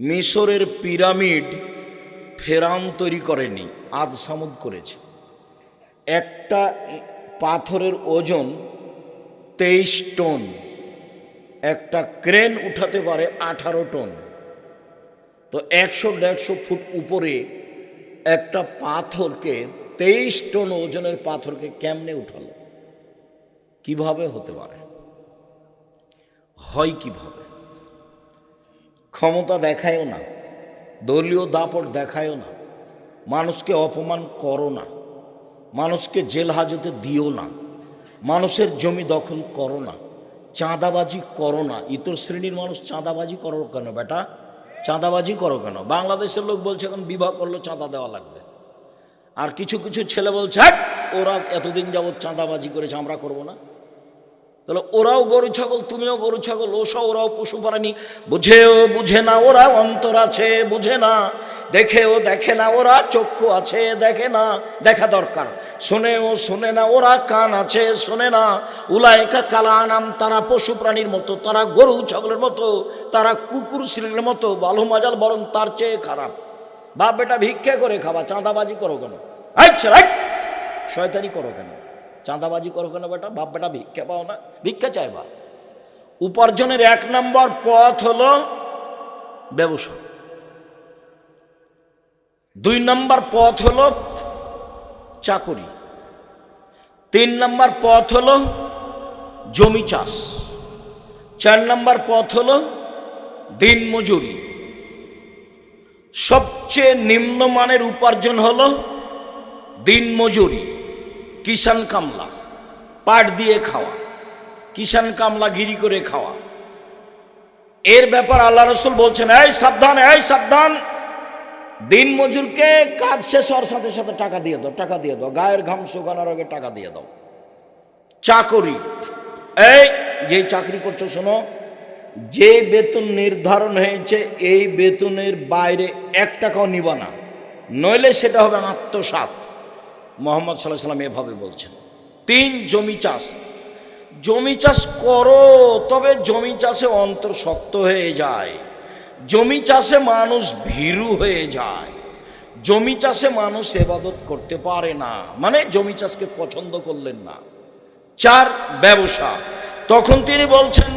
মিশরের পিরামিড ফেরাউন তৈরি করেনি, আদ সামুদ করেছে। একটা পাথরের ওজন 23 টন, একটা ক্রেন উঠাতে পারে 18 টন। তো 100-150 ফুট উপরে একটা পাথরকে, 23 টন ওজনের পাথরকে কেমনে উঠালো? কিভাবে হতে পারে? হয় কিভাবে? ক্ষমতা দেখায়ও না, দলীয় দাপট দেখায়ও না, মানুষকে অপমান করো না, মানুষকে জেল হাজতে দিও না, মানুষের জমি দখল করো না, চাঁদাবাজি করো না। ইতর শ্রেণীর মানুষ চাঁদাবাজি করো কেন বেটা? চাঁদাবাজি করো কেন? বাংলাদেশের লোক বলছে এখন বিবাহ করলে চাঁদা দেওয়া লাগবে। আর কিছু কিছু ছেলে বলছে ওরা এতদিন যাবৎ চাঁদাবাজি করেছে, আমরা করব না। তাহলে ওরাও গরু ছাগল, তুমিও গরু ছাগল, ওরাও পশু প্রাণী। বুঝেও বুঝে না ওরা, অন্তর আছে বুঝে না, দেখেও দেখে না ওরা, চক্ষু আছে দেখে না, দেখা দরকার। শোনেও শোনে না ওরা, কান আছে শোনে না। উলায়েকা কালানাম, তারা পশু প্রাণীর মতো, তারা গরু ছাগলের মতো, তারা কুকুর শ্রেণীর মতো, বালু মাজাল বরং তার চেয়ে খারাপ। বাপ বেটা ভিক্ষা করে খাবা, চাঁদাবাজি করো কেন? শয়তানি করো কেন? চাঁদাবাজি করো কেন বেটা? বাপ বেটা ভিক্ষা পাও না, ভিক্ষা চাইবা? উপার্জনের 1 নম্বর পথ হলো ব্যবসা, 2 নম্বর পথ হলো চাকরি, 3 নম্বর পথ হলো জমি চাষ, 4 নম্বর পথ হলো দিন মজুরি। সবচেয়ে নিম্নমানের উপার্জন হলো দিন মজুরি, কিষান কামলা, পাট দিয়ে খাওয়া, কিষান কামলা গিরি করে খাওয়া। এর ব্যাপার আল্লাহ রসুল বলছেন, এই সাবধান, এই সাবধান, দিন মজুরকে কাজ শেষ হওয়ার সাথে সাথে টাকা দিয়ে দাও, টাকা দিয়ে দাও, গায়ের ঘাম শুকানোর আগে টাকা দিয়ে দাও। চাকরি, এই যে চাকরি করছো শোনো, যে বেতন নির্ধারণ হয়েছে এই বেতনের বাইরে 1 টাকাও নিবা না, নইলে সেটা হবে আত্মসাৎ। মোহাম্মদ সাল্লাল্লাহু আলাইহি ওয়াসাল্লাম এভাবে বলছেন। 3 জমি চাষ, জমি চাষ করো, তবে জমি চাষে অন্তর শক্ত হয়ে যায়, জমি চাষে মানুষ ভীরু হয়ে যায়, জমি চাষে মানুষ ইবাদত করতে পারে না, মানে জমি চাষকে পছন্দ করলেন না। 4 ব্যবসা। তখন তিনি বলছেন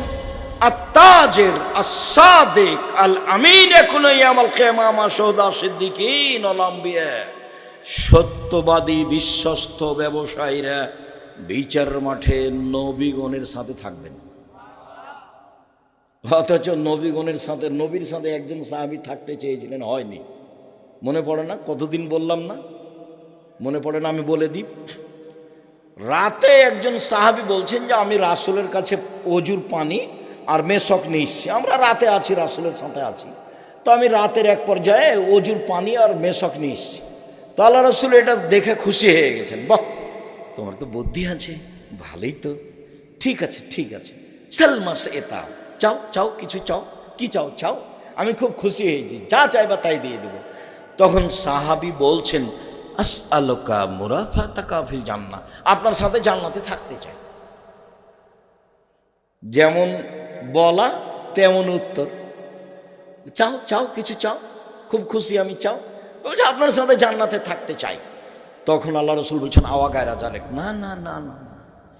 আত্তাজির আস-সাদিক আল আমিন ইয়াকুনু ইয়াউমাল কিয়ামা মা শুহাদা সিদ্দিকিন ওয়াল আম্বিয়া। সত্যবাদী বিশ্বস্ত ব্যবসায়ীরা বিচার মাঠে নবীগণের সাথে থাকবেন। অথচ নবীগণের সাথে, নবীর সাথে একজন সাহাবী থাকতে চেয়েছিলেন, হয়নি। মনে পড়ে না? কতদিন বললাম না? মনে পড়ে না? আমি বলে দিই। রাতে একজন সাহাবী বলছেন যে আমি রাসূলের কাছে অজুর পানি আর মেশক নিয়ে এসেছি, আমরা রাতে আছি, রাসূলের সাথে আছি, তো আমি রাতের এক পর্যায়ে অজুর পানি আর মেশক নিয়ে এসেছি। তো আল্লাহ রসুল এটা দেখে খুশি হয়ে গেছেন, বাহ তোমার তো বুদ্ধি আছে, ভালোই তো, ঠিক আছে ঠিক আছে, সালমাস এটা চাও, চাও কিছু চাও, কি চাও চাও, আমি খুব খুশি হয়েছি, যা চাইবা তাই দিয়ে দেব। তখন সাহাবী বলছেন আসআলুকা মুরাফাতাকা ফিল জান্নাহ, আপনার সাথে জান্নাতে থাকতে চাই। যেমন বলা তেমন উত্তর, চাও চাও কিছু চাও, খুব খুশি আমি, চাও, বলছে আপনার সাথে জান্নাতে থাকতে চাই। তখন আল্লাহ রসুল বলছেন আওয়া গায়রা জালেক, না না না না না,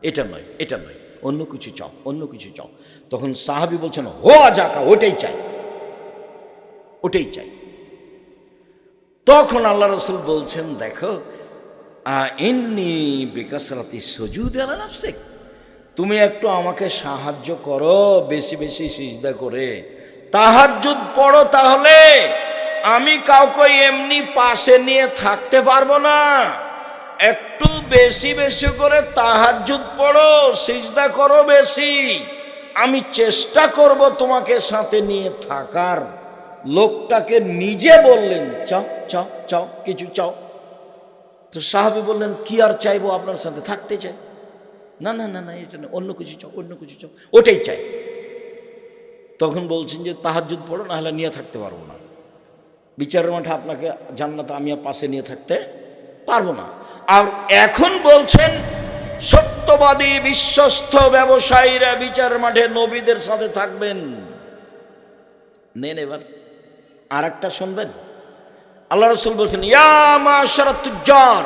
এটা নয়, এটা নয়, অন্য কিছু চাও, অন্য কিছু চাও। তখন সাহাবী বলছেন হো আজাকা, ওটাই চাই, ওটাই চাই। তখন আল্লাহ রসুল বলছেন দেখো ইন্নী বিকাসরাতি সুজুদ আলা নাফসিক, তুমি একটু আমাকে সাহায্য করো, বেশি বেশি সিজদা করে তাহাজ্জুদ পড়ো, তাহলে আমি কাউকে এমনি পাশে নিয়ে থাকতে পারবো না। একটু বেশি বেশি করে তাহাজ্জুদ পড়ো, সিজদা করো বেশি, আমি চেষ্টা করব তোমাকে সাথে নিয়ে থাকার। লোকটাকে নিজে বললেন চাও চাও চাও, কিছু চাও। তো সাহাবী বললেন কি আর চাইবো, আপনার সাথে থাকতে চাই। না না না না, এটা না, অন্য কিছু চাও, অন্য কিছু চাও, ওটাই চাই। তখন বলছেন যে তাহাজ্জুদ পড়ো, না হলে নিয়ে থাকতে পারবো না, বিচারের মাঠে আপনাকে জান্নাতে আমি পাশে নিয়ে থাকতে পারবো না। আর এখন বলছেন সত্যবাদী বিশ্বস্ত ব্যবসায়ীরা বিচারের মাঠে নবীদের সাথে থাকবেন। নেন এবার আর একটা শুনবেন, আল্লাহ রাসূল বলছেন, ইয়া মাশারাত তুজ্জার,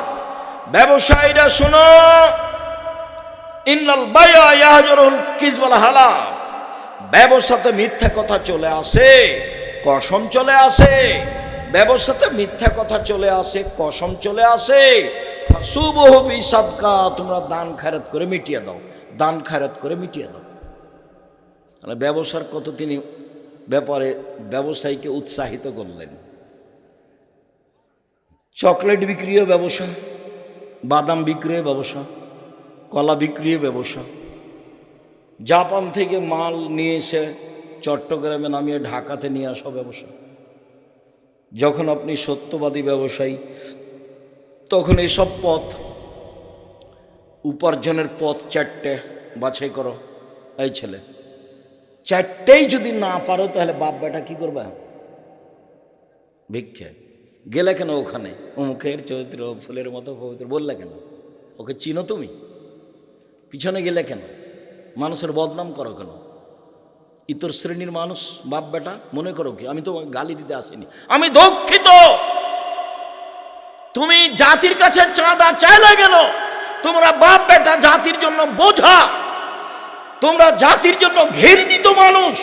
ব্যবসায়ীরা শোনো, ইন্নাল বাইআ ইয়াহজুরুল কিযব ওয়াল হালাফ, ব্যবসাতে মিথ্যা কথা চলে আসে, কসম চলে আসে, ব্যবসাতে মিথ্যা কথা চলে আসে, কসম চলে আসে। ফাসুবহু বিসাদকা, তোমরা দান খয়রাত করে মিটিয়ে দাও, দান খয়রাত করে মিটিয়ে দাও। মানে ব্যবসার কত তিনি ব্যাপারে ব্যবসায়ীকে উৎসাহিত করলেন। চকলেট বিক্রিও ব্যবসা, বাদাম বিক্রিও ব্যবসা, কলা বিক্রিও ব্যবসা, জাপান থেকে মাল নিয়ে এসে চট্টগ্রামে নামিয়ে ঢাকাতে নিয়ে আসা ব্যবসা। যখন আপনি সত্যবাদী ব্যবসায়ী, তখন এইসব পথ, উপার্জনের পথ চারটে বাছাই করো। এই ছেলে, চারটেই যদি না পারো তাহলে বাপ বেটা কি করবে? ভিক্ষে। গেলে কেন ওখানে? মুখের চরিত্র ফুলের মতো পবিত্র বললে কেন? ওকে চিনো তুমি? পিছনে গেলে কেন? মানুষের বদনাম করো কেন? ইতর শ্রেণীর মানুষ বাপ বেটা মনে করো কি? আমি তো গালি দিতে আসিনি, আমি দুঃখিত। তুমি জাতির কাছে চাঁদা চাইলে কেন? তোমরা বাপ বেটা জাতির জন্য বোঝা, তোমরা জাতির জন্য ঘৃণিত মানুষ।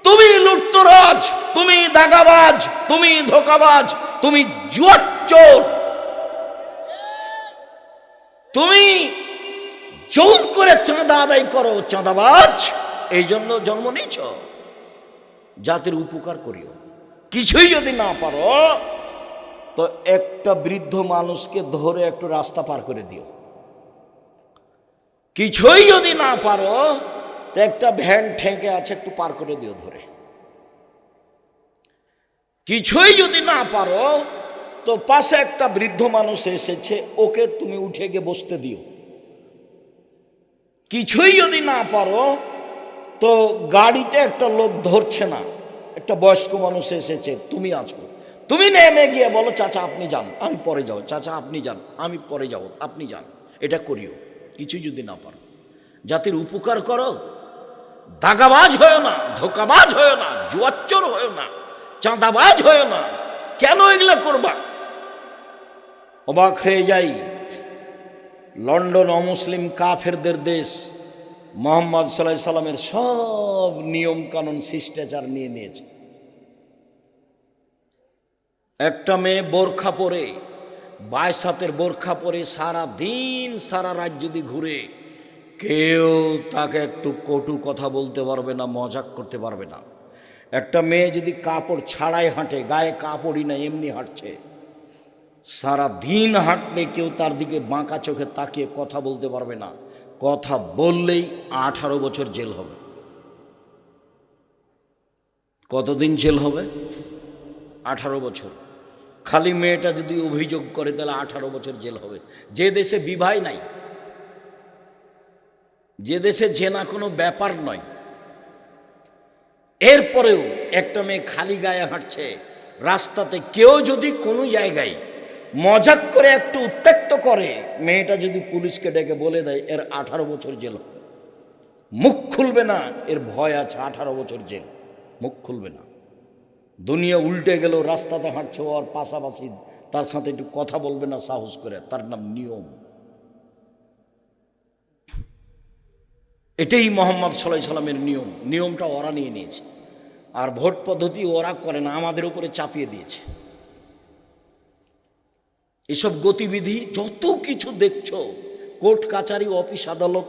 তুমি লুটতরাজ, তুমি দাগাবাজ, তুমি ধোকাবাজ, তুমি জুয়াচোর, তুমি জোর করে চাঁদা আদায় করো, চাঁদাবাজ। এই জন্য জন্ম নিয়েছ। জাতির উপকার করিও। কিছুই যদি না পারো তো একটা বৃদ্ধ মানুষকে ধরে একটু রাস্তা পার করে দিও। কিছুই যদি না পারো তো একটা ভ্যান ঠেকে আছে, একটু পার করে দিও ধরে। কিছুই যদি না পারো তো পাশে একটা বৃদ্ধ মানুষ এসেছে, ওকে তুমি উঠে গিয়ে বসতে দিও। কিছুই যদি না পারো তো গাড়িতে একটা লোক ধরছে না, একটা বয়স্ক মানুষ এসেছে, তুমি আছো, তুমি নেমে গিয়ে বলো, চাচা আপনি যান, আমি পরে যাব, চাচা আপনি যান, আমি পরে যাব, আপনি যান। এটা করিও। কিছুই যদি না পারো, জাতির উপকার করো। দাগাবাজ হয়েও না, ধোকাবাজ হয়েও না, জুয়াচোর হয়েও না, চাঁদাবাজ হয়েও না। কেন এগুলো করবা? অবাক হয়ে যাই, লন্ডন অমুসলিম কাফেরদের দেশ, মুহাম্মদ সাল্লাল্লাহু আলাইহি সাল্লামের সব নিয়ম কানুন শিষ্টাচার নিয়ে নিয়েছে। একটা মেয়ে বোরখা পরে, 22 হাতের বোরখা পরে সারা দিন সারা রাত যদি ঘুরে, কেউ তাকে একটু কটু কথা বলতে পারবে না, মজাক করতে পারবে না। একটা মেয়ে যদি কাপড় ছাড়াই হাঁটে, গায়ে কাপড়ই না, এমনি হাঁটছে, সারা দিন হাঁটলে কেউ তার দিকে বাঁকা চোখে তাকিয়ে কথা বলতে পারবে না। কথা বললেই 18 বছর জেল হবে। কতদিন জেল হবে? 18 বছর। খালি মেয়েটা যদি অভিযোগ করে তাহলে 18 বছর জেল হবে। যে দেশে বিবাহ নাই, যে দেশে জেনা কোনো ব্যাপার নয়, এরপরেও একটা মেয়ে খালি গায়ে হাঁটছে রাস্তাতে, কেউ যদি কোনো জায়গায় মজাক করে একটু উত্ত্যক্ত করে, মেয়েটা যদি পুলিশকে ডেকে বলে দেয় এর 18 বছর জেল, মুখ খুলবে না, এর ভয় আছে, 18 বছর জেল, মুখ খুলবে না। দুনিয়া উল্টে গেল, রাস্তাতে হাঁটছে ওর পাশাপাশি, তার সাথে একটু কথা বলবে না সাহস করে, তার নাম নিয়ম। এটাই মুহাম্মদ সাল্লাল্লাহু আলাইহি সাল্লামের নিয়ম। নিয়মটা ওরা নিয়ে নিয়েছে, আর ভোট পদ্ধতি ওরা করে না, আমাদের উপরে চাপিয়ে দিয়েছে। এসব গতিবিধি যত কিছু দেখছো, কোর্ট কাচারি অফিস আদালত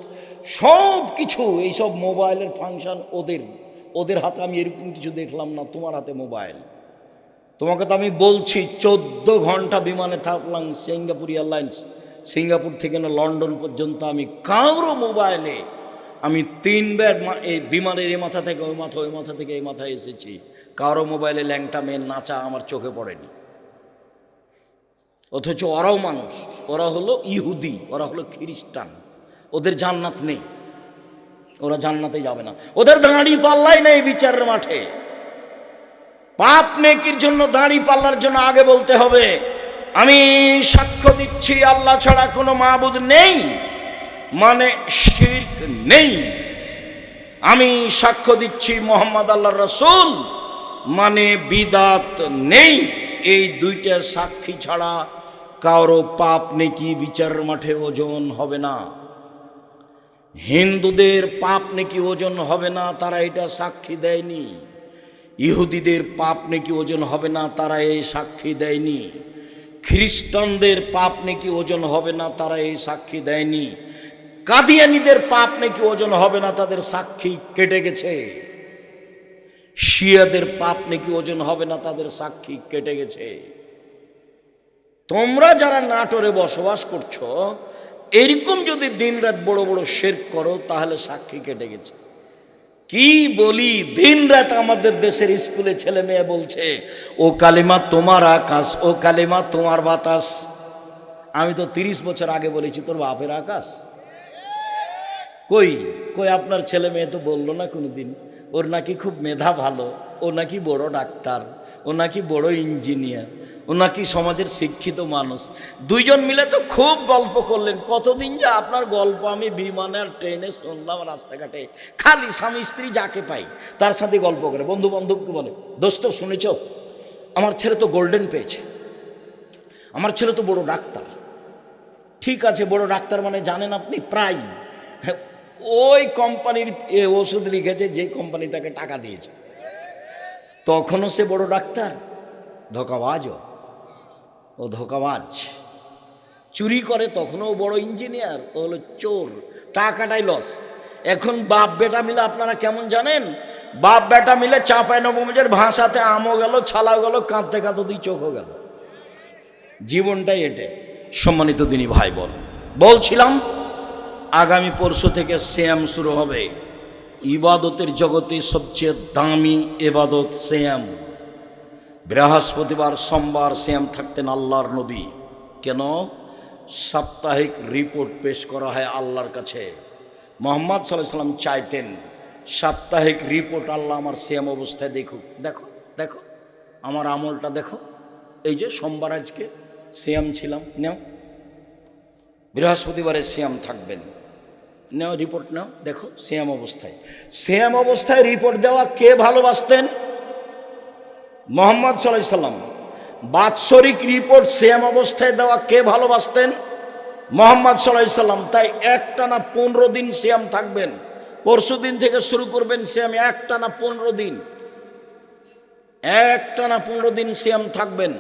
সব কিছু, এইসব মোবাইলের ফাংশন ওদের হাতে। আমি এরকম কিছু দেখলাম না, তোমার হাতে মোবাইল। তোমাকে তো আমি বলছি 14 ঘন্টা বিমানে থাকলাম সিঙ্গাপুর এয়ারলাইন্স, সিঙ্গাপুর থেকে না লন্ডন পর্যন্ত, আমি কারো মোবাইলে আমি 3 বার এই বিমানের এই মাথা থেকে ওই মাথা, ওই মাথা থেকে এই মাথায় এসেছি, কারো মোবাইলে ল্যাংটা মেয়ের নাচা আমার চোখে পড়েনি। অথচ ওরাও মানুষ, ওরা হলো ইহুদি, ওরা হলো খ্রিস্টান, ওদের জান্নাত নেই, ওরা জান্নাতে যাবে না, ওদের দাঁড়ি পাল্লাই নেই বিচারের মাঠে। পাপ নেকির জন্য দাঁড়ি পাল্লার জন্য আগে বলতে হবে আমি সাক্ষ্য দিচ্ছি আল্লাহ ছাড়া কোনো মাবুদ নেই, মানে শিরক নেই। আমি সাক্ষ্য দিচ্ছি মুহাম্মদ আল্লাহর রাসূল, মানে বিদাত নেই, এই দুইটা সাক্ষী ছাড়া কারো পাপ নেকি বিচারের মাঠে ওজন হবে না। হিন্দুদের পাপ নেকি ওজন হবে না, তারা এটা সাক্ষী দেয়নি। ইহুদিদের পাপ নেকি ওজন হবে না, তারা এই সাক্ষী দেয়নি। খ্রিস্টানদের পাপ নেকি ওজন হবে না, তারা এই সাক্ষী দেয়নি। কাদিয়ানীদের পাপ নাকি ওজন হবে না, তাদের সাক্ষী কেটে গেছে। শিয়াদের পাপ নাকি ওজন হবে না, তাদের সাক্ষী কেটে গেছে। তোমরা যারা নাটোরে বসবাস করছো, এরকম যদি দিনরাত বড় বড় শিরক করো, তাহলে সাক্ষী কেটে গেছে। কি বলি, দিনরাত আমাদের দেশের স্কুলে ছেলে মেয়ে বলছে ও কালিমা তোমার আকাশ, ও কালিমা তোমার বাতাস। আমি তো 30 বছর আগে বলেছি তোর বাপের আকাশ। কই কই আপনার ছেলে মেয়ে তো বললো না কোনোদিন ওর নাকি খুব মেধা ভালো, ও নাকি বড় ডাক্তার, ও নাকি বড় ইঞ্জিনিয়ার, ও নাকি সমাজের শিক্ষিত মানুষ। দুইজন মিলে তো খুব গল্প করলেন। কতদিন যে আপনার গল্প আমি বিমানে আর ট্রেনে শুনলাম, রাস্তাঘাটে খালি স্বামী স্ত্রী যাকে পাই তার সাথে গল্প করে। বন্ধু বান্ধবকে বলে, দোস্ত শুনেছ আমার ছেলে তো গোল্ডেন পেয়েছে, আমার ছেলে তো বড় ডাক্তার। ঠিক আছে, বড় ডাক্তার মানে জানেন আপনি প্রায় ওই কোম্পানির ওষুধ লিখেছে যে কোম্পানি তাকে টাকা দিয়েছে, তখনও সে বড় ডাক্তার। ধোঁকাবাজও, ও ধোঁকাবাজ। চুরি করে তখনও বড় ইঞ্জিনিয়ার, ও হলো চোর। টাকাটাই লস। এখন বাপ বেটা মিলে আপনারা কেমন জানেন, বাপ বেটা মিলে চাঁপাইনবাবগঞ্জের ভাষাতে আমও গেল, ছালাও গেল, কাঁদতে কাঁদতে দুই চোখও গেল। জীবনটাই এটে। সম্মানিত দিনী ভাই বোন, বলছিলাম আগামী পরশু থেকে সিয়াম শুরু হবে। ইবাদতের জগতে সবচেয়ে দামি ইবাদত সিয়াম। বৃহস্পতিবার সোমবার সিয়াম থাকতেন আল্লাহর নবী। কেন? সাপ্তাহিক রিপোর্ট পেশ করা হয় আল্লাহর কাছে। মুহাম্মদ সাল্লাল্লাহু আলাইহি ওয়াসাল্লাম চাইতেন সাপ্তাহিক রিপোর্ট আল্লাহ আমার সিয়াম অবস্থায় দেখুক। দেখো দেখো আমার আমলটা দেখো, এই যে সোমবার আজকে সিয়াম ছিলাম, নাও বৃহস্পতিবারে সিয়াম থাকবেন, নাও রিপোর্ট নাও, দেখো সিয়াম অবস্থায়। সিয়াম অবস্থায় রিপোর্ট দেওয়া কে ভালোবাসতেন? মুহাম্মদ সাল্লাল্লাহু আলাইহি ওয়াসাল্লাম। বাৎসরিক রিপোর্ট সিয়াম অবস্থায় দেওয়া কে ভালোবাসতেন? মুহাম্মদ সাল্লাল্লাহু আলাইহি ওয়াসাল্লাম। তাই একটানা 15 দিন সিয়াম থাকবেন। পরশু দিন থেকে শুরু করবেন সিয়াম, একটানা 15 দিন, একটানা 15 দিন সিয়াম থাকবেন।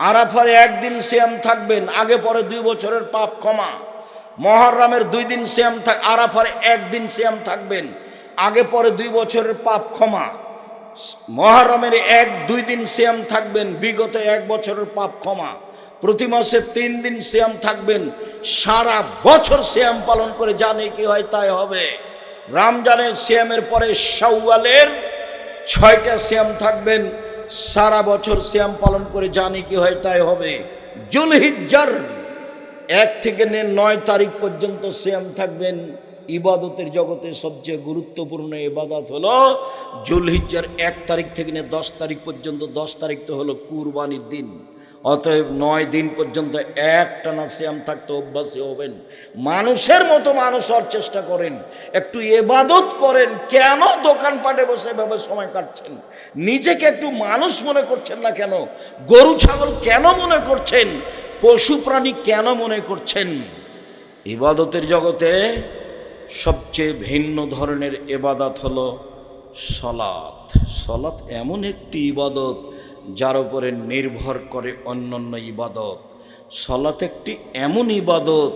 আরাফার একদিন সিয়াম থাকবেন, আগে পরে 2 বছরের পাপ ক্ষমা। মুহররমের 2 দিন সিয়াম থাক, আরাফার একদিন সিয়াম থাকবেন, আগে পরে 2 বছরের পাপ ক্ষমা। মুহররমের 1-2 দিন সিয়াম থাকবেন, বিগত 1 বছরের পাপ ক্ষমা। প্রতি মাসে 3 দিন সিয়াম থাকবেন, সারা বছর সিয়াম পালন করে জানে কি হয় তাই হবে। রমজানের সিয়ামের পরে শাওয়ালের 6টা সিয়াম থাকবেন, সারা বছর সিয়াম পালন করে জানি কি হয় তাই হবে। জুলহিজ্জার 1 থেকে 9 তারিখ পর্যন্ত সিয়াম থাকবেন। ইবাদতের জগতে সবচেয়ে গুরুত্বপূর্ণ ইবাদত হলো জুলহিজ্জার 1 তারিখ থেকে 10 তারিখ পর্যন্ত। 10 তারিখ তো হলো কুরবানির দিন। অতএব 9 দিন পর্যন্ত একটানা সিয়াম থাকতে অভ্যাসী হবেন। মানুষের মতো মানুষ হওয়ার চেষ্টা করেন, একটু ইবাদত করেন। কেন দোকানপাটে বসে এভাবে সময় কাটছেন? নিজেকে একটু মানুষ মনে করছেন না কেন? গরু ছাগল কেন মনে করছেন? পশু প্রাণী কেন মনে করছেন? ইবাদতের জগতে সবচেয়ে ভিন্ন ধরনের ইবাদত হলো সালাত। সালাত এমন একটি ইবাদত যার উপরে নির্ভর করে অন্যান্য ইবাদত। সালাত একটি এমন ইবাদত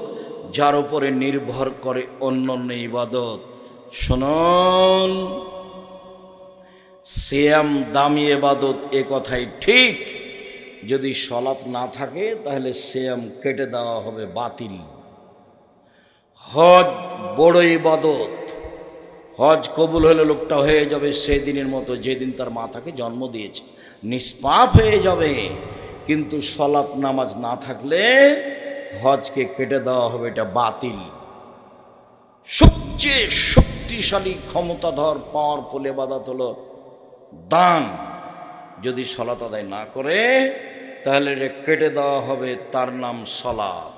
যার উপরে নির্ভর করে অন্যান্য ইবাদত। শুনুন, সিয়াম দামি ইবাদত, এ কথাই ঠিক। যদি সালাত না থাকে তাহলে সিয়াম কেটে দেওয়া হবে, বাতিল। হজ বড় ইবাদত, হজ কবুল হলে লোকটা হয়ে যাবে সেই দিনের মতো যেদিন তার মাতাকে জন্ম দিয়েছে, নিষ্পাপ হয়ে যাবে। কিন্তু সালাত নামাজ না থাকলে হজকে কেটে দেওয়া হবে, এটা বাতিল। সবচেয়ে শক্তিশালী ক্ষমতাধর পাওয়ারফুল ইবাদত হলো দান। যদি সালাত আদায় না করে তাহলে এটা কেটে দেওয়া হবে, তার নাম সালাত।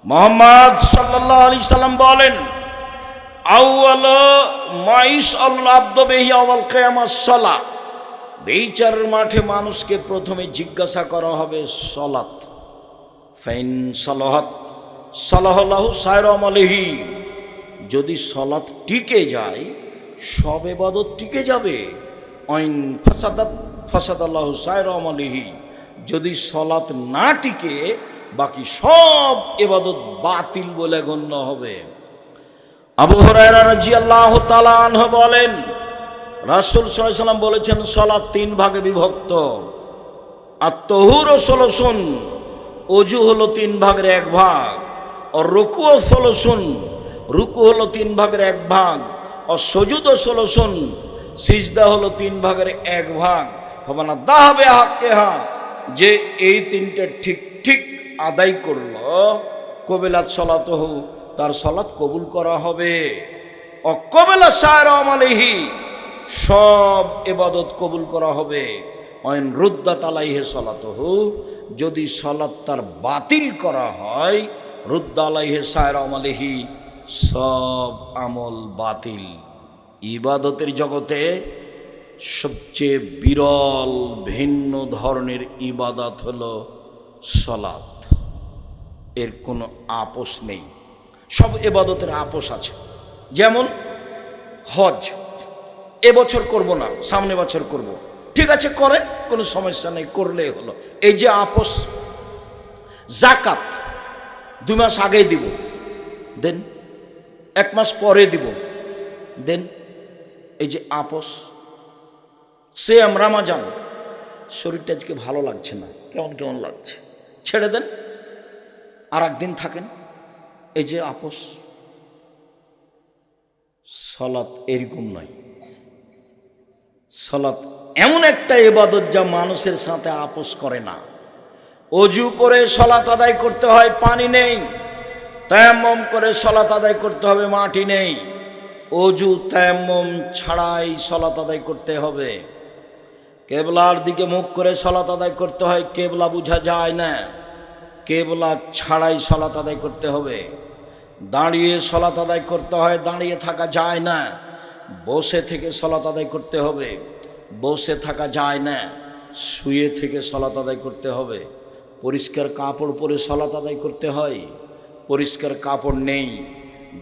মুহাম্মদ সাল্লাল্লাহু আলাইহি সাল্লাম বলেন, আউয়ালু মা ইসআলুল আবদু বিহি ইয়াওমাল কিয়ামাস সালাত। বিচারের মাঠে মানুষকে প্রথমে জিজ্ঞাসা করা হবে সলাত, ফাইন সালাহাত সালাহু সায়র আমলিহি, যদি সলাত টিকে যায় সব ইবাদত টিকে যাবে। আইন ফাসাদাত ফাসাদাল্লাহু সায়র আমলিহি, যদি সলাত না টিকে বাকি সব ইবাদত বাতিল বলে গণ্য হবে। আবু হুরায়রা রাদিয়াল্লাহু তাআলা আনহু বলেন, রাসূল সাল্লাল্লাহু আলাইহি ওয়াসাল্লাম বলেছেন সলাত তিন ভাগে বিভক্ত। আত-তাহুর সলসুন, অজু হলো তিন ভাগের এক ভাগ। আর রুকু ও সলসুন, রুকু হলো তিন ভাগের এক ভাগ। আর সুজুদ ও সলসুন, সিজদা হলো তিন ভাগের এক ভাগ। হবানা দাহাবে হাক্কেহা, যে এই তিনটে ঠিক ঠিক আদায় করলো, কবিলাত সলাতহু, তার সলাত কবুল করা হবে। অকবেলা সায়র আমলিহি, সব ইবাদত কবুল করা হবে। অয়ন রুদ্দাত আলাইহি সলাতহু, যদি সলাত তার বাতিল করা হয়, রুদ্দা আলাইহি সায়র আমলিহি, সব আমল বাতিল। ইবাদতের জগতে সবচেয়ে বিরল ভিন্ন ধরনের ইবাদত হলো সলাত। এর কোনো আপোষ নেই, সব ইবাদতের আপোষ আছে। যেমন হজ, এবছর করব না, সামনে বছর করব, ঠিক আছে করেন, কোনো সমস্যা নেই, করলেই হলো, এই যে আপোষ। জাকাত 2 মাস আগেই দিব, দেন 1 মাস পরে দিব, দেন, এই যে আপোষ। সিয়াম রমাজান, শরীরটা আজকে ভালো লাগছে না, কেমন কেমন লাগছে, ছেড়ে দেন, আর একদিন থাকেন, এই যে আপোষ। সলাত এরকম নয়। সলাত এমন একটা ইবাদত যা মানুষের সাথে আপোষ করে না। অজু করে সলাত আদায় করতে হয়, পানি নেই। তায়াম্মুম করে সলাত আদায় করতে হবে, মাটি নেই। অজু তায়াম্মুম ছাড়াই সলাত আদায় করতে হবে। কেবলার দিকে মুখ করে সলাত আদায় করতে হয়, কেবলা বোঝা যায় না, কেবলা ছাড়াই সলাত আদায় করতে হবে। দাঁড়িয়ে সলাত আদায় করতে হয়, দাঁড়িয়ে থাকা যায় না। বসে থেকে সলাত আদায় করতে হবে, বসে থাকা যায় না। শুয়ে থেকে সলাত আদায় করতে হবে। পরিষ্কার কাপড় পরে সলাত আদায় করতে হয়, পরিষ্কার কাপড় নেই,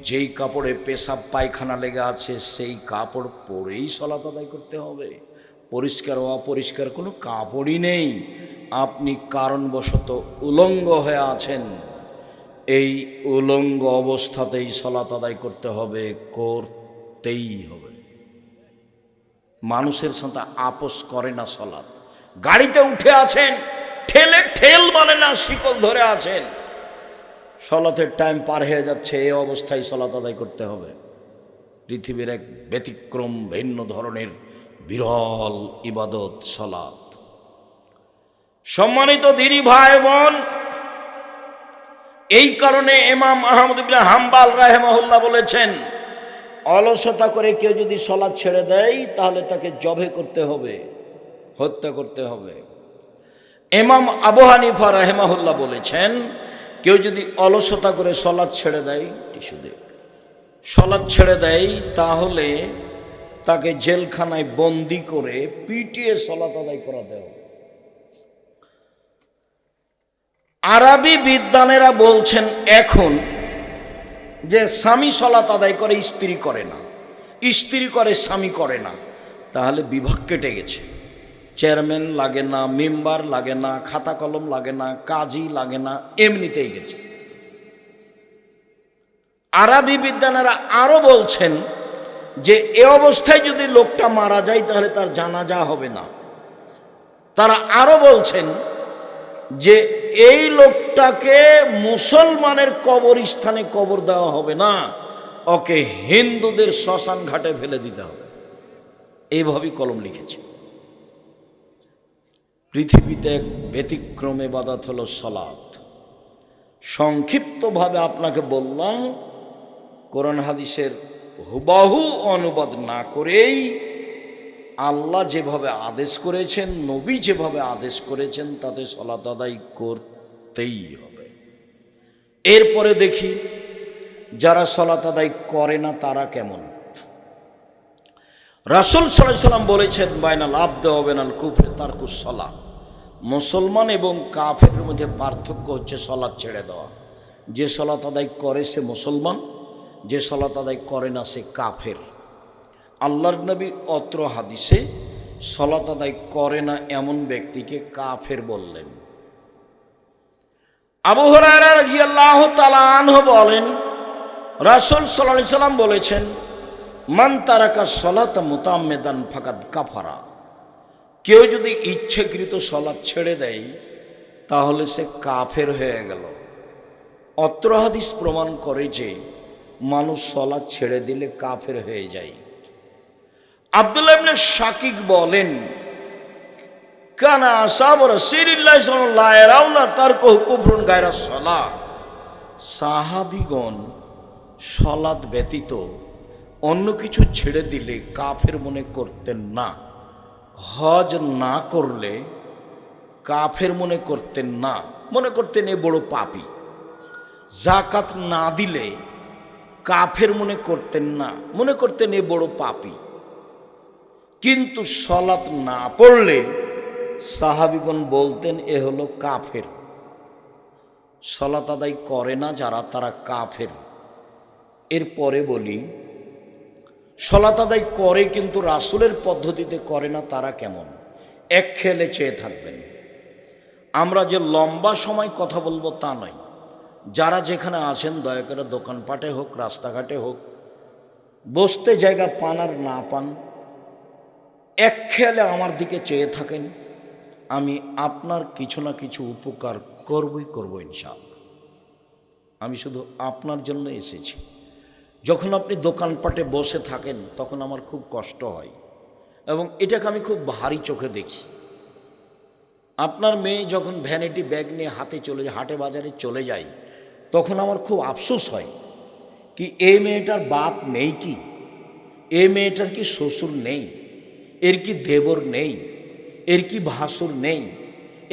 যেই কাপড়ে পেশাব পায়খানা লেগে আছে সেই কাপড় পরেই সলাত আদায় করতে হবে। পরিষ্কার ও অপরিষ্কার কোনো কাপড়ই নেই, আপনি কারণবশত উলঙ্গ হয়ে আছেন, এই উলঙ্গ অবস্থাতেই সলাত আদায় করতে হবে, করতেই হবে। মানুষের সাথে আপোষ করে না সলাত। গাড়িতে উঠে আছেন, ঠেলে ঠেল মানে না, শিকল ধরে আছেন, সলাতের টাইম পার হয়ে যাচ্ছে, এই অবস্থায় সলাত আদায় করতে হবে। পৃথিবীর এক ব্যতিক্রম ভিন্ন ধরনের বিরল ইবাদত সলাত। সম্মানিত দিনী ভাই বোন, এই কারণে ইমাম আহমদ ইবনে হাম্বল রাহিমাহুল্লাহ বলেছেন, অলসতা করে কেউ যদি সলাত ছেড়ে দেয় তাহলে তাকে জবে করতে হবে, হত্যা করতে হবে। ইমাম আবু হানিফা রাহিমাহুল্লাহ বলেছেন, কেউ যদি অলসতা করে সলাত ছেড়ে দেয়, সলাত ছেড়ে দেয়, তাহলে তাকে জেলখানায় বন্দি করে পিটিয়ে সলাত আদায় করাতে হবে। আরবি বিদ্বানেরা বলছেন এখন যে স্বামী সলাত আদায় করে, স্ত্রী করে না, স্ত্রী করে স্বামী করে না, তাহলে বিভাগ কেটে গেছে। চেয়ারম্যান লাগে না, মেম্বার লাগে না, খাতা কলম লাগে না, কাজী লাগে না, এমনিতেই গেছে। আরবি বিদ্বানেরা আরো বলছেন যে এ অবস্থায় যদি লোকটা মারা যায় তাহলে তার জানাজা হবে না। তারা আরো বলছেন যে এই লোকটাকে মুসলমানের কবরস্থানে কবর দেওয়া হবে না, ওকে হিন্দুদের শ্মশান ঘাটে ফেলে দিতে হবে। এইভাবেই কলম লিখেছে। পৃথিবীতে এক ব্যতিক্রম ইবাদত হলো সালাত। সংক্ষিপ্তভাবে আপনাকে বললাম, কোরআন হাদিসের হুবাহু অনুবাদ না করেই আল্লাহ যেভাবে আদেশ করেছেন, নবী যেভাবে আদেশ করেছেন, তাতে সালাত আদায় করতেই হবে। এরপরে দেখি যারা সালাত আদায় করে না তারা কেমন। রাসূল সাল্লাল্লাহু আলাইহি সাল্লাম বলেছেন, বাইনাল আবদ ওয়া বাইনাল কুফরি তারকুস সালাহ। মুসলমান এবং কাফেরের মধ্যে পার্থক্য হচ্ছে সালাত ছেড়ে দেওয়া। যে সালাত আদায় করে সে মুসলমান, যে সালাত আদায় করে না সে কাফের। আল্লাহর নবী অত্র হাদিসে সালাত আদায় করে না এমন ব্যক্তিকে কাফের বললেন। আবু হুরায়রা রাদিয়াল্লাহু তাআলা আনহু বলেন, রাসূল সাল্লাল্লাহু আলাইহি সাল্লাম বলেছেন, মান তারাকা সালাতা মুতাআম্মিদান ফাকাদ কাফারা। কেউ যদি ইচ্ছাকৃত সালাত ছেড়ে দেয় তাহলে সে কাফের হয়ে গেল। অত্র হাদিস প্রমাণ করে যে মানুষ সালাত ছেড়ে দিলে কাফের হয়ে যায়। আব্দুল্লাহ ইবনে শাকিক বলেন, কানা আসহাবু রাসূলিল্লাহ সাল্লাল্লাহু আলাইহি ওয়াসাল্লাম তারকুহু কুফরুন গায়রা সালাহ। সাহাবীগণ সালাত ব্যতীত অন্য কিছু ছেড়ে দিলে কাফের মনে করতেন না। হজ না করলে কাফের মনে করতেন না, মনে করতেন এ বড় পাপী। যাকাত না দিলে কাফের মনে করতেন না, মনে করতেন এ বড় পাপী। কিন্তু সালাত না পড়লে সাহাবীগণ বলতেন এ হলো কাফের। সালাত আদায় করে না যারা, তারা কাফের। এরপরে বলি, সালাত আদায় করে কিন্তু রাসূলের পদ্ধতিতে করে না, তারা কেমন? এক খেলে চেয়ে থাকবেন। আমরা যে লম্বা সময় কথা বলবো তা নয়। যারা যেখানে আছেন দয়া করে দোকানপাটে হোক, রাস্তাঘাটে হোক, বসতে জায়গা পান আর না পান, এক খেয়ালে আমার দিকে চেয়ে থাকেন। আমি আপনার কিছু না কিছু উপকার করবই ইনশাআল্লাহ। আমি শুধু আপনার জন্য এসেছি। যখন আপনি দোকানপাটে বসে থাকেন তখন আমার খুব কষ্ট হয় এবং এটাকে আমি খুব ভারী চোখে দেখি। আপনার মেয়ে যখন ভ্যানিটি ব্যাগ নিয়ে হাটে বাজারে চলে যায় তখন আমার খুব আফসোস হয় কি এই মেয়েটার বাপ নেই, কি এই মেয়েটার কি শ্বশুর নেই, এর কি দেবর নেই, এর কি ভাসুর নেই,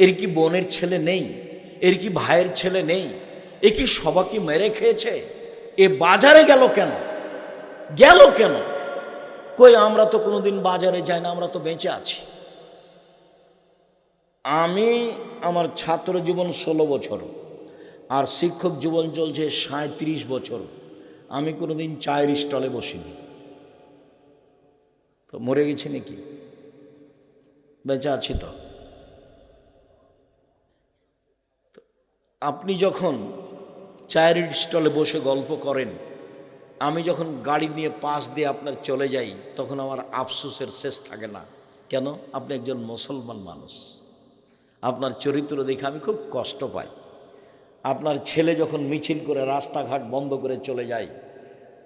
এর কি বোনের ছেলে নেই, এর কি ভাইয়ের ছেলে নেই, এ কি সবাইকে মেরে খেয়েছে, এ বাজারে গেল কেন? কই আমরা তো কোনোদিন বাজারে যাই না, আমরা তো বেঁচে আছি। আমি আমার ছাত্র জীবন 16 বছর আর শিক্ষক জীবন চলছে 37 বছর। আমি কোনোদিন চায়ের স্টলে বসিনি। তো মরে গেছি নাকি? বেঁচে আছি তো। আপনি যখন চায়ের স্টলে বসে গল্প করেন, আমি যখন গাড়ি নিয়ে পাশ দিয়ে আপনার চলে যাই তখন আমার আফসোসের শেষ থাকে না। কেন? আপনি একজন মুসলমান মানুষ, আপনার চরিত্র দেখে আমি খুব কষ্ট পাই। আপনার ছেলে যখন মিছিল করে রাস্তাঘাট বন্ধ করে চলে যায়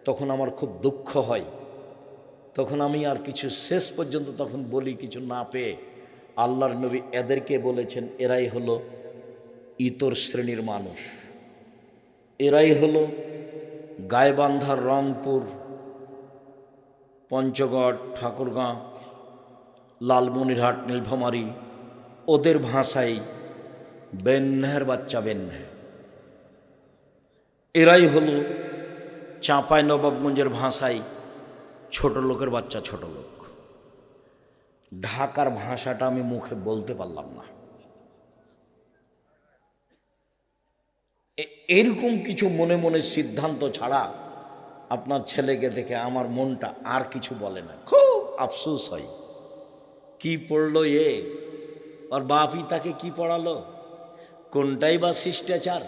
তখন আমার খুব দুঃখ হয়। তখন আমি আর কিছু শেষ পর্যন্ত তখন বলি কিছু না পেয়ে, আল্লাহর নবী এদেরকে বলেছেন এরাই হলো ইতর শ্রেণীর মানুষ, এরাই হলো গাইবান্ধার, রংপুর, পঞ্চগড়, ঠাকুরগাঁ, লালমনিরহাট, নীলফামারী, ওদের ভাষায় বেন্যার বাচ্চা বেন্যা। এরাই হলো চাঁপাই নবাবগঞ্জের ভাষায় ছোট লোকের বাচ্চা ছোট লোক। ঢাকার ভাষাটা আমি মুখে বলতে পারলাম না। এরকম কিছু মনে মনে সিদ্ধান্ত ছাড়া আপনার ছেলেকে দেখে আমার মনটা আর কিছু বলে না। খুব আফসোস হয়, কি পড়লো আর বাপই তাকে কি পড়ালো? কোনটাই বা শিষ্টাচার,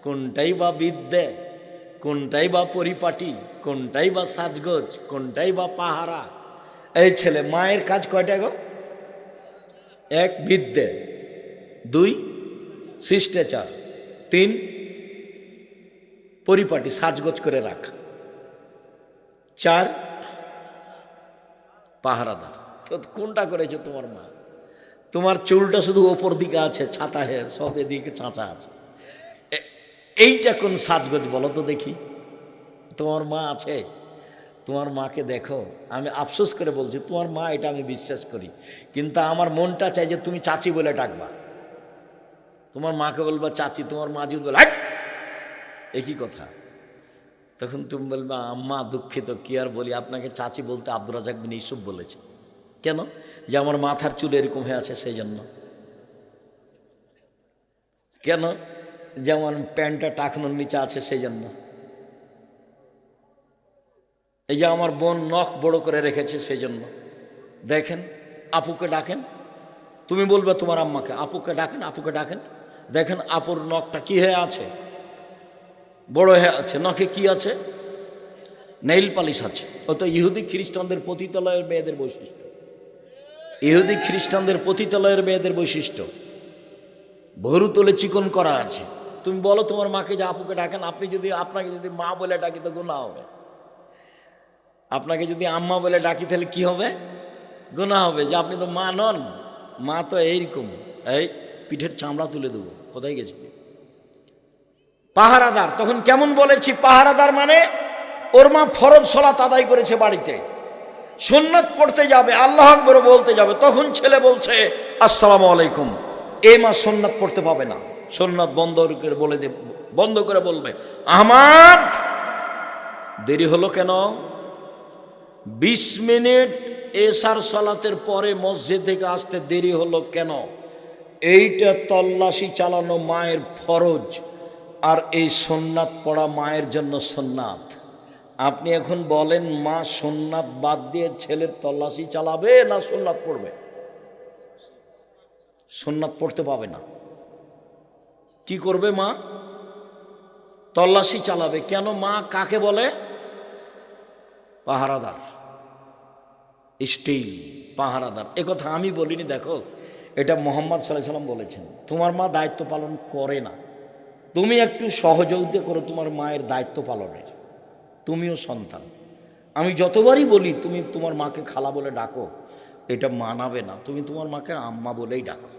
কোনটাই বা বিদ্যে, কোনটাই বা পরিপাটি, কোনটাই বা সাজগোজ, কোনটাই বা পাহারা। এই ছেলে মায়ের কাজ কয়টা গো? 1 বিদ্যে, 2 শিষ্টাচার, 3 পরিপাটি সাজগোজ করে রাখা, 4 পাহারাদার। কোনটা করেছে তোমার মা? তোমার চুলটা শুধু ওপর দিকে আছে, ছাতা সব দিকে চাঁচা আছে। এইটা কোন সাজগোজ বলো তো দেখি? তোমার মা আছে? তোমার মাকে দেখো। আমি আফসোস করে বলছি, তোমার মা, এটা আমি বিশ্বাস করি, কিন্তু আমার মনটা চাই যে তুমি চাচি বলে ডাকবা। তোমার মাকে বলবা চাচি, তোমার মা যদি বলে একই কথা। তো তখন তুমি বলবে আম্মা দুঃখিত, কি আর বলি, আপনাকে চাচি বলতে আব্দুর রাজাক বিন ইউসুফ বলেছে। কেন? যে আমার মাথার চুল এরকম হয়ে আছে সেই জন্য। কেন? যেমন প্যান্টটা টাকনোর নিচে আছে সেই জন্য। এই যে আমার বোন নখ বড় করে রেখেছে সেই জন্য। দেখেন, আপুকে ডাকেন, তুমি বলবে তোমার আম্মাকে, আপুকে ডাকেন, আপুকে ডাকেন, দেখেন আপুর নখটা কি হয়ে আছে, বড় হয়ে আছে। নখে কি আছে? নেইল পালিশ আছে। ও তো ইহুদি খ্রিস্টানদের পতিতালয়ের মেয়েদের বৈশিষ্ট্য। ইহুদি খ্রিস্টানদের পতিতালয়ের মেয়েদের বৈশিষ্ট্য, ভরু তোলে চিকন করা আছে। তুমি বলো তোমার মাকে যে আপুকে ডাকেন। আপনাকে যদি মা বলে ডাকি তো গুনাহ হবে। আপনাকে যদি আম্মা বলে ডাকি তাহলে কি হবে? গুনাহ হবে, যে আপনি তো মা নন। মা তো এইরকম, এই পিঠের চামড়া তুলে দেবো। কোথায় গেছি? পাহারাদার। তখন কেমন বলেছি? পাহারাদার মানে ওর মা ফরজ সালাত আদায় করেছে বাড়িতে, সুন্নাত পড়তে যাবে, আল্লাহু আকবার বলতে যাবে, তখন ছেলে বলছে আসসালামু আলাইকুম। এই মা সুন্নাত পড়তে পাবে না, সুন্নাত বন্ধ করে বলবে আহমদ দেরি হলো কেন? 20 মিনিট এশার সালাতের পরে মসজিদ থেকে আসতে দেরি হলো কেন? এইটা তল্লাশি চালানো মায়ের ফরজ, আর এই সুন্নাত পড়া মায়ের জন্য সুন্নাত। আপনি এখন বলেন মা সুন্নাত বাদ দিয়ে ছেলের তল্লাশি চালাবে না সুন্নাত পড়বে? সুন্নাত পড়তে পাবে না। কি করবে মা? তল্লাশি চালাবে। কেন? মা কাকে বলে? পাহারাদার, স্টিল পাহারাদার। এ কথা আমি বলিনি, দেখো এটা মুহাম্মদ সাল্লাল্লাহু আলাইহি ওয়াসাল্লাম বলেছেন। তোমার মা দায়িত্ব পালন করে না, তুমি একটু সহযোগিতা করো তোমার মায়ের দায়িত্ব পালনের। তুমিও সন্তান। আমি যতবারই বলি তুমি তোমার মাকে খালা বলে ডাকো, এটা মানাবে না। তুমি তোমার মাকে আম্মা বলেই ডাকো।